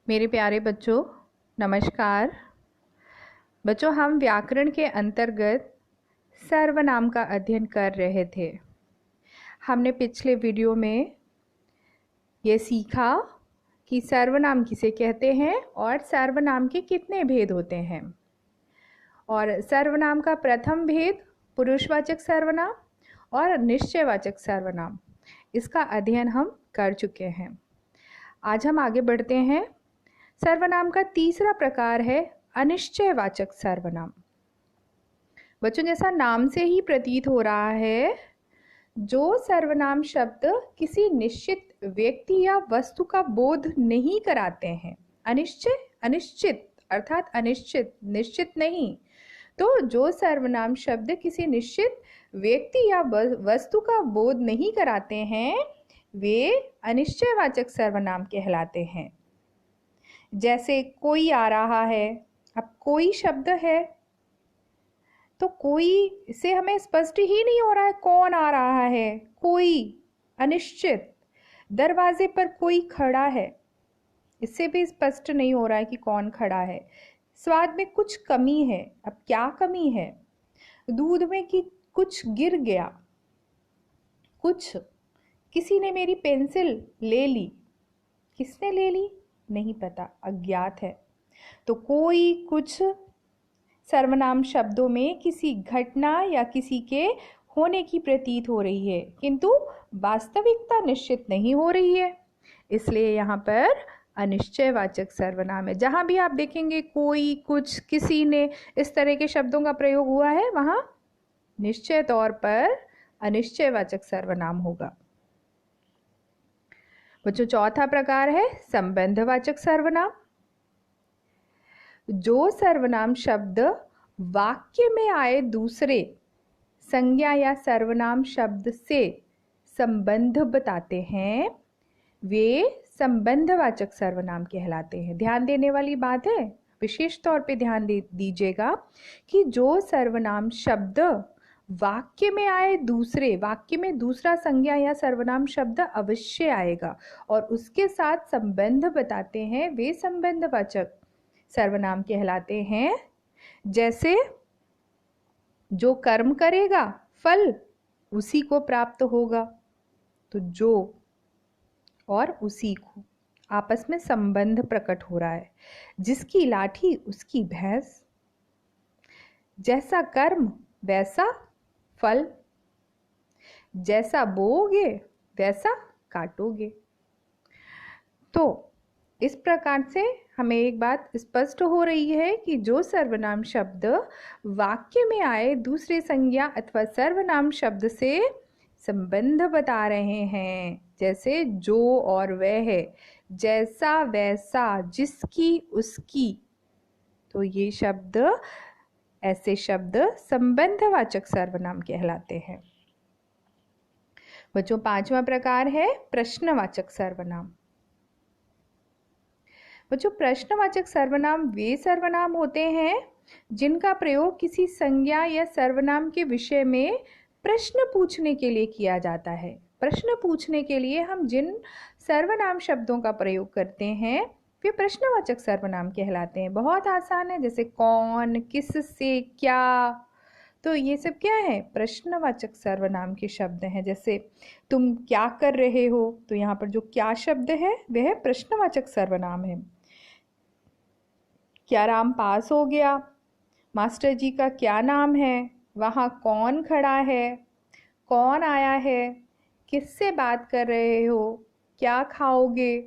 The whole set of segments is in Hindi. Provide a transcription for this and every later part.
मेरे प्यारे बच्चों, नमस्कार। बच्चों, हम व्याकरण के अंतर्गत सर्वनाम का अध्ययन कर रहे थे। हमने पिछले वीडियो में ये सीखा कि सर्वनाम किसे कहते हैं और सर्वनाम के कितने भेद होते हैं। और सर्वनाम का प्रथम भेद पुरुषवाचक सर्वनाम और निश्चयवाचक सर्वनाम, इसका अध्ययन हम कर चुके हैं। आज हम आगे बढ़ते हैं। सर्वनाम का तीसरा प्रकार है अनिश्चयवाचक सर्वनाम। बच्चों, जैसा नाम से ही प्रतीत हो रहा है, जो सर्वनाम शब्द किसी निश्चित व्यक्ति या वस्तु का बोध नहीं कराते हैं। अनिश्चित अर्थात अनिश्चित, निश्चित नहीं। तो जो सर्वनाम शब्द किसी निश्चित व्यक्ति या वस्तु का बोध नहीं कराते हैं, वे अनिश्चयवाचक सर्वनाम कहलाते हैं। जैसे कोई आ रहा है। अब कोई शब्द है तो कोई से हमें स्पष्ट ही नहीं हो रहा है कौन आ रहा है। कोई अनिश्चित। दरवाजे पर कोई खड़ा है, इससे भी स्पष्ट नहीं हो रहा है कि कौन खड़ा है। स्वाद में कुछ कमी है। अब क्या कमी है? दूध में कि कुछ गिर गया। किसी ने मेरी पेंसिल ले ली। किसने ले ली? नहीं पता, अज्ञात है। तो कोई कुछ सर्वनाम शब्दों में किसी घटना या किसी के होने की प्रतीत हो रही है, किंतु वास्तविकता निश्चित नहीं हो रही है, इसलिए यहाँ पर अनिश्चयवाचक सर्वनाम है। जहाँ भी आप देखेंगे कोई, कुछ, किसी ने, इस तरह के शब्दों का प्रयोग हुआ है, वहाँ निश्चय तौर पर अनिश्चयवाचक सर्वनाम होगा। बच्चों, चौथा प्रकार है संबंधवाचक सर्वनाम। जो सर्वनाम शब्द वाक्य में आए दूसरे संज्ञा या सर्वनाम शब्द से संबंध बताते हैं, वे संबंधवाचक सर्वनाम कहलाते हैं। ध्यान देने वाली बात है, विशेष तौर पे ध्यान दीजिएगा कि जो सर्वनाम शब्द वाक्य में आए वाक्य में दूसरा संज्ञा या सर्वनाम शब्द अवश्य आएगा और उसके साथ संबंध बताते हैं, वे संबंधवाचक सर्वनाम कहलाते हैं। जैसे जो कर्म करेगा फल उसी को प्राप्त होगा। तो जो और उसी को आपस में संबंध प्रकट हो रहा है। जिसकी लाठी उसकी भैंस। जैसा कर्म वैसा फल। जैसा बोओगे वैसा काटोगे। तो इस प्रकार से हमें एक बात स्पष्ट हो रही है कि जो सर्वनाम शब्द वाक्य में आए दूसरे संज्ञा अथवा सर्वनाम शब्द से संबंध बता रहे हैं, जैसे जो और वह है, जैसा वैसा, जिसकी उसकी, तो ये शब्द, ऐसे शब्द संबंधवाचक सर्वनाम कहलाते हैं। बच्चों, पांचवा प्रकार है प्रश्नवाचक सर्वनाम। बच्चों, प्रश्नवाचक सर्वनाम वे सर्वनाम होते हैं जिनका प्रयोग किसी संज्ञा या सर्वनाम के विषय में प्रश्न पूछने के लिए किया जाता है। प्रश्न पूछने के लिए हम जिन सर्वनाम शब्दों का प्रयोग करते हैं वे प्रश्नवाचक सर्वनाम कहलाते हैं। बहुत आसान है, जैसे कौन, किससे, क्या, तो ये सब क्या है? प्रश्नवाचक सर्वनाम के शब्द हैं। जैसे तुम क्या कर रहे हो, तो यहाँ पर जो क्या शब्द है वह प्रश्नवाचक सर्वनाम है। क्या राम पास हो गया? मास्टर जी का क्या नाम है? वहाँ कौन खड़ा है? कौन आया है? किससे बात कर रहे हो? क्या खाओगे?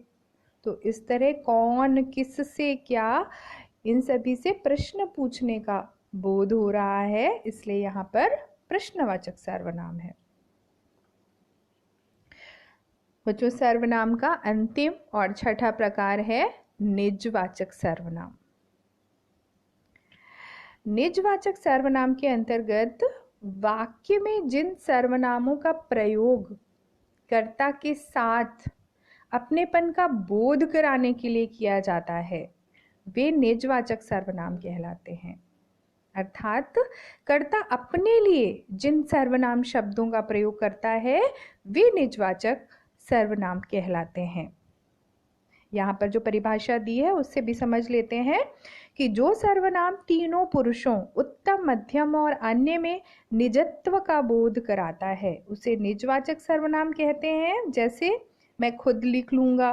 तो इस तरह कौन, किससे, क्या, इन सभी से प्रश्न पूछने का बोध हो रहा है, इसलिए यहाँ पर प्रश्नवाचक सर्वनाम है। बच्चों, सर्वनाम का अंतिम और छठा प्रकार है निजवाचक सर्वनाम। निजवाचक सर्वनाम के अंतर्गत वाक्य में जिन सर्वनामों का प्रयोग कर्ता के साथ अपनेपन का बोध कराने के लिए किया जाता है, वे निजवाचक सर्वनाम कहलाते हैं। अर्थात कर्ता अपने लिए जिन सर्वनाम शब्दों का प्रयोग करता है वे निजवाचक सर्वनाम कहलाते हैं। यहाँ पर जो परिभाषा दी है उससे भी समझ लेते हैं कि जो सर्वनाम तीनों पुरुषों उत्तम, मध्यम और अन्य में निजत्व का बोध कराता है उसे निजवाचक सर्वनाम कहते हैं। जैसे मैं खुद लिख लूंगा,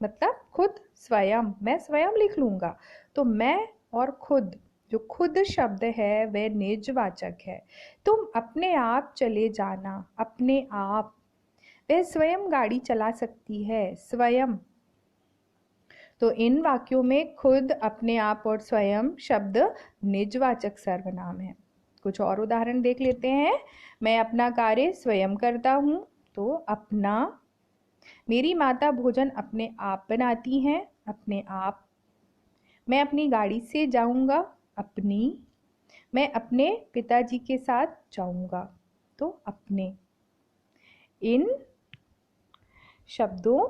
मतलब खुद स्वयं, मैं स्वयं लिख लूंगा। तो मैं और खुद, जो खुद शब्द है वह निजवाचक है। तुम अपने आप चले जाना, अपने आप, वह स्वयं गाड़ी चला सकती है, स्वयं। तो इन वाक्यों में खुद, अपने आप और स्वयं शब्द निजवाचक सर्वनाम है। कुछ और उदाहरण देख लेते हैं। मैं अपना कार्य स्वयं करता हूँ, तो अपना। मेरी माता भोजन अपने आप बनाती हैं, अपने आप। मैं अपनी गाड़ी से जाऊंगा, अपनी। मैं अपने पिताजी के साथ जाऊंगा, तो अपने। इन शब्दों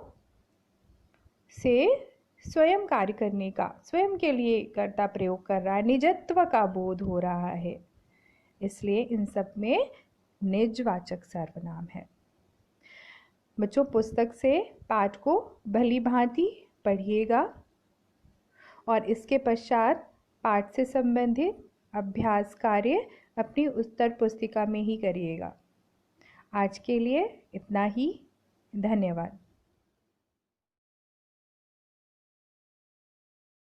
से स्वयं कार्य करने का, स्वयं के लिए कर्ता प्रयोग कर रहा है, निजत्व का बोध हो रहा है, इसलिए इन सब में निजवाचक सर्वनाम है। बच्चों, पुस्तक से पाठ को भली भांति पढ़िएगा और इसके पश्चात पाठ से संबंधित अभ्यास कार्य अपनी उत्तर पुस्तिका में ही करिएगा। आज के लिए इतना ही। धन्यवाद।